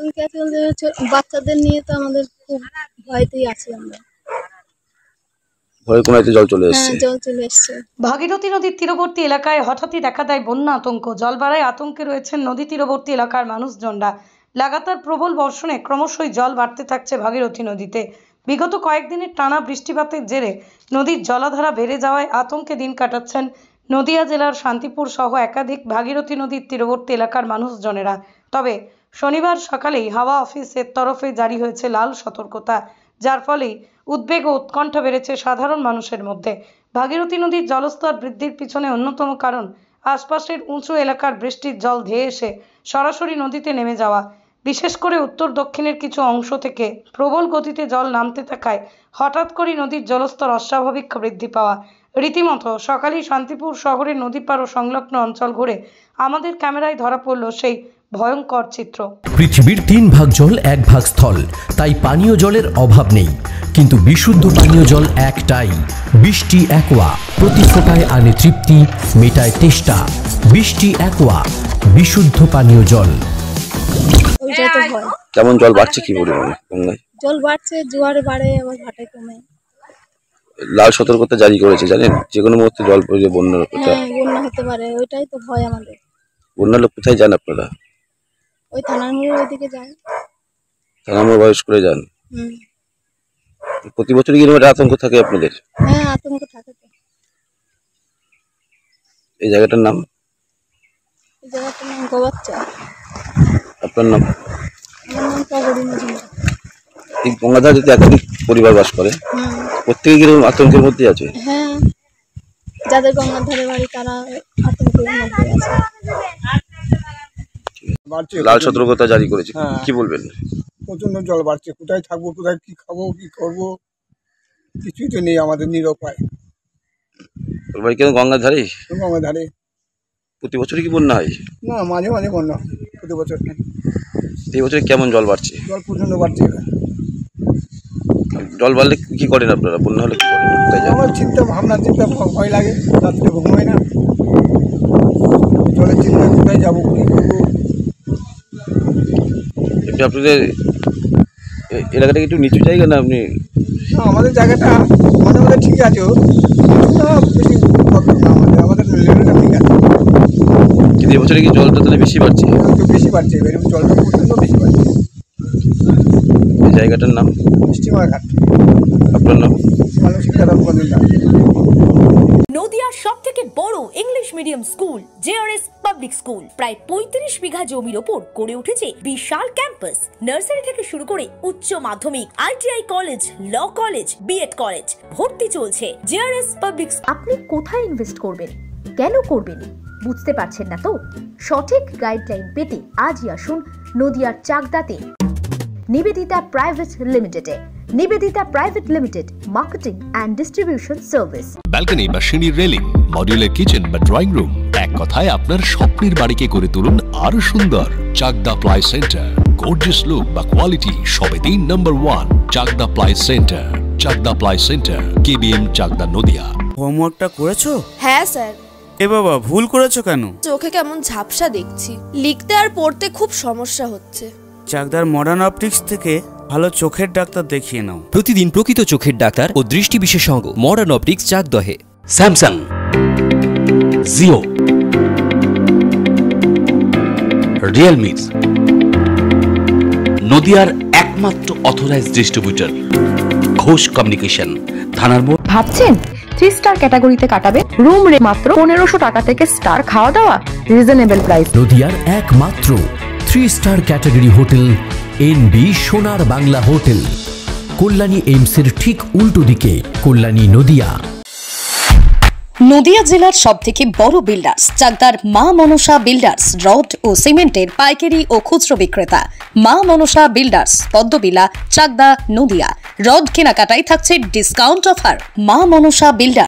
আতঙ্কে আছে বলতে বাচ্চাদের নিয়ে তো আমাদের খুব ভয়তেই আছি আমরা। ভয় কমাইতে জল চলে এসেছে। জল চলে এসেছে। ভাগীরথী নদীর তীরবর্তী এলাকায় হঠাৎই দেখা দেয় বন্যা আতঙ্ক। জল বাড়ায় আতঙ্কে রয়েছেন নদী তীরবর্তী এলাকার মানুষজনরা। লাগাতার প্রবল বর্ষণে ক্রমশই জল বাড়তে থাকছে ভাগীরথী নদীতে। বিগত কয়েকদিনের টানা বৃষ্টিপাতের জেরে নদীর জলাধারা বেড়ে যাওয়ায় আতঙ্কে দিন কাটাচ্ছেন নদিয়া জেলার শান্তিপুর সহ একাধিক ভাগীরথী নদীর তীরবর্তী এলাকার মানুষজনেরা। তবে শনিবার সকালেই হাওয়া অফিসের তরফে জারি হয়েছে লাল সতর্কতা, যার ফলেই উদ্বেগ ও উৎকণ্ঠা বেড়েছে সাধারণ মানুষের মধ্যে। ভাগীরথী নদীর জলস্তর বৃদ্ধির পিছনে অন্যতম কারণ আশপাশের উঁচু এলাকার বৃষ্টির জল ধেয়ে এসে সরাসরি নদীতে নেমে যাওয়া। বিশেষ করে উত্তর দক্ষিণের কিছু অংশ থেকে প্রবল গতিতে জল নামতে থাকায় হঠাৎ করে নদীর জলস্তর অস্বাভাবিক বৃদ্ধি পাওয়া। রীতিমতো সকালেই শান্তিপুর শহরের নদী পার ও সংলগ্ন অঞ্চল ঘুরে আমাদের ক্যামেরায় ধরা পড়ল সেই ভয়ঙ্কর চিত্র। পৃথিবীর 3 ভাগ জল 1 ভাগ স্থল, তাই পানীয় জলের অভাব নেই। কিন্তু বিশুদ্ধ পানীয় জল একটাই, বৃষ্টি অ্যাকোয়া। প্রতি ফোঁটায় আনে তৃপ্তি, মেটায় তেষ্টা। বৃষ্টি অ্যাকোয়া, বিশুদ্ধ পানীয় জল। কেমন জল বাড়ছে কি পরিমাণে গঙ্গায়? জল বাড়ছে, জোয়ারে বাড়ে, আবার ভাটায় কমে। লাল সতর্কতা জারি করেছে, জানেন? যে কোনো মুহূর্তে জল পড়ে বন্যা বন্যা হতে পারে, ওইটাই তো ভয় আমাদের। বন্যার লোক কোথায় যান আপনারা? ওই থানার মোড়ের ওইদিকে যাই। থানার মোড় বয়স করে যান? প্রতি বছরই কি এরকম আতঙ্ক থাকে আপনাদের? হ্যাঁ, আতঙ্ক থাকে তো। এই জায়গাটার নাম? এই জায়গাটার নাম গোবাচ্চা। আপনার নাম? আমার নাম পাগড়ি মজুমদার। এই গঙ্গাধার যদি একাধিক পরিবার বাস করে, প্রত্যেকে কি এরকম আতঙ্কের মধ্যে আছে? হ্যাঁ, যাদের গঙ্গার ধারে বাড়ি তারা আতঙ্কের মধ্যে আছে। লাল সতর্কতা জারি করেছে, কি বলবেন? প্রচন্ড জল বাড়ছে, কোথায় থাকবো, কোথায় কি খাবো, কি করবো, কিছুই তো নেই আমাদের, নিরুপায়। তোর বাড়ি কেন গঙ্গার ধারে? গঙ্গার ধারে। প্রতি বছরই কি বন্যা হয়? না, মাঝে মাঝে বন্যা হয়, প্রতি বছর। এই বছর কেমন জল বাড়ছে? জল প্রচন্ড বাড়ছে। জল বাড়লে কি করেন আপনারা? বন্যা হলে কি করেন? আমার চিন্তা ভাবনা, ভয় লাগে, রাত্রে ঘুমাই না। জলের চিন্তা, কোথায় যাবো, কি করবো। আপনাদের এলাকাটা একটু নিচু জায়গা না? আপনি না, আমাদের জায়গাটা মাঝে মাঝে ঠিক আছে, বেশি আমাদের লেভেলটা ঠিক আছে। কিন্তু এবছরে কি জলটা তাহলে বেশি বাড়ছে? বেশি বাড়ছে, জলটা প্রচন্ড বেশি বাড়ছে। এই জায়গাটার নাম? স্টিমার ঘাট। আপনার নাম? নদিয়ার সবথেকে বড় English medium school JRS public school প্রায় ৩৫ বিঘা জমির ওপর গড়ে উঠেছে বিশাল ক্যাম্পাস। নার্সারি থেকে শুরু করে উচ্চ মাধ্যমিক, ITI college, law college, B Ed college, ভর্তি চলছে জেআরএস পাবলিক। আপনি কোথায় ইনভেস্ট করবেন, কেন করবেন, বুঝতে পারছেন না তো? সঠিক গাইডলাইন পেতে আজই আসুন নদিয়ার চাকদাতে নিবেদিতা প্রাইভেট লিমিটেডে। Nivedita private limited, marketing and distribution service. Balcony বা সিঁড়ির রেলিং, মডিউলার কিচেন বা ড্রয়িং রুম, এক কথায় আপনার স্বপ্নের বাড়িকে করে তুলুন আরো সুন্দর। Chakdaha ply centre, gorgeous look বা কোয়ালিটি সবে 3 number 1 Chakdaha ply centre. Chakdaha ply centre, KBM, Chakdaha, Nadia. হোমওয়ার্কটা করেছো? হ্যাঁ স্যার। এ বাবা, ভুল করেছো কেন? চোখে কেমন ঝাপসা দেখছি, লিখতে আর পড়তে খুব সমস্যা হচ্ছে। চাকদার মডার্ন অপটিক্স থেকে ভালো চোখের ডাক্তার দেখিয়ে নাও। প্রতিদিন প্রকৃত চোখের ডাক্তার ও দৃষ্টি বিশেষজ্ঞ মডার্ন অপটিক্স, চাকদহে। স্যামসাং, জিও, রিয়েলমি, নদিয়ার একমাত্র অথরাইজড ডিস্ট্রিবিউটর ঘোষ কমিউনিকেশন, থানার মোড়। ভাবছেন 3 স্টার ক্যাটাগরিতে কাটাবে? রুম রে মাত্র 1500 টাকা থেকে স্টার, খাওয়া দাওয়া রিজনেবল প্রাইস। নদিয়ার একমাত্র 3 স্টার ক্যাটাগরি হোটেল এনবি সোনার বাংলা হোটেল, কল্যাণী এইমসের ঠিক উল্টো দিকে, কল্যাণী, নদিয়া। নদিয়া জেলার সবথেকে বড় বিল্ডার্স চাকদার মা মনসা বিল্ডার্স, রড ও সিমেন্টের পাইকারি ও খুচরো বিক্রেতা। মা মনসা বিল্ডার্স, পদ্মবিলা, চাকদা, নদিয়া। রড কেনাকাটায় থাকছে ডিসকাউন্ট অফার। মা মনসা বিল্ডার্স।